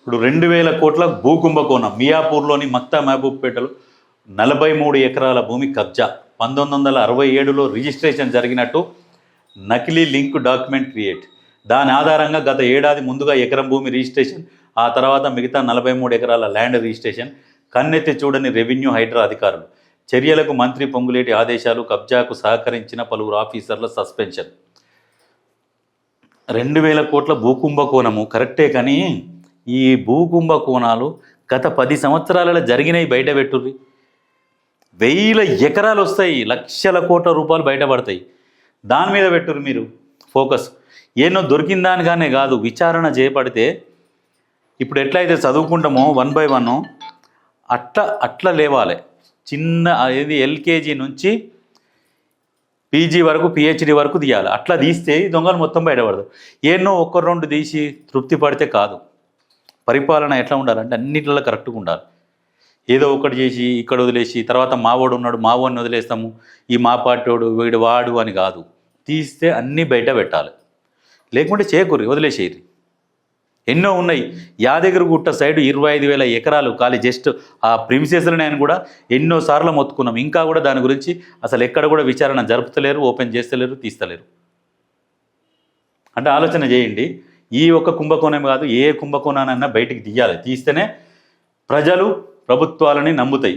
ఇప్పుడు 2000 కోట్ల భూ కుంభకోణం మియాపూర్లోని మక్తా మహబూబ్పేటలో 43 ఎకరాల భూమి కబ్జా. 1967లో రిజిస్ట్రేషన్ జరిగినట్టు నకిలీ లింక్ డాక్యుమెంట్ క్రియేట్. దాని ఆధారంగా గత ఏడాది ముందుగా ఎకరం భూమి రిజిస్ట్రేషన్, ఆ తర్వాత మిగతా 43 ఎకరాల ల్యాండ్ రిజిస్ట్రేషన్. కన్నెత్తి చూడని రెవెన్యూ హైడ్రా అధికారులు. చర్యలకు మంత్రి పొంగులేటి ఆదేశాలు. కబ్జాకు సహకరించిన పలువురు ఆఫీసర్ల సస్పెన్షన్. 2000 కోట్ల భూకుంభకోణము కరెక్టే, కానీ ఈ భూకుంభకోణాలు గత 10 సంవత్సరాలలో జరిగినాయి బయట పెట్టుర్రి. 1000 ఎకరాలు వస్తాయి, లక్షల కోట్ల రూపాయలు బయటపడతాయి. దాని మీద పెట్టుర్రి మీరు ఫోకస్. ఏనో దొరికిన దానిగానే కాదు, విచారణ చేపడితే ఇప్పుడు ఎట్లయితే చదువుకుంటామో 1 by 1 అట్లా లేవాలి. చిన్న ఇది ఎల్కేజీ నుంచి పీజీ వరకు పిహెచ్డి వరకు తీయాలి. అట్లా తీస్తే ఈ దొంగలు మొత్తం బయటపడదు. ఏన్నో 1-2 తీసి తృప్తి పడితే కాదు. పరిపాలన ఎట్లా ఉండాలంటే అన్నింటిలో కరెక్ట్గా ఉండాలి. ఏదో ఒకటి చేసి ఇక్కడ వదిలేసి తర్వాత మావాడు ఉన్నాడు, మావాడిని వదిలేస్తాము, ఈ మా పార్టీవాడు వీడు వాడు అని కాదు. తీస్తే అన్నీ బయట పెట్టాలి, లేకుంటే చేకూరి వదిలేసేది. ఎన్నో ఉన్నాయి. యాదగిరిగుట్ట సైడ్ 25,000 ఎకరాలు ఖాళీ. జస్ట్ ఆ ప్రిమిసెస్లో నేను కూడా ఎన్నోసార్లు మొత్తుకున్నాం. ఇంకా కూడా దాని గురించి అసలు ఎక్కడ కూడా విచారణ జరుపుతలేరు, ఓపెన్ చేస్తలేరు, తీస్తలేరు. అంటే ఆలోచన చేయండి. ఈ ఒక్క కుంభకోణం కాదు, ఏ కుంభకోణానైనా బయటికి తీయాలి. తీస్తేనే ప్రజలు ప్రభుత్వాలని నమ్ముతాయి.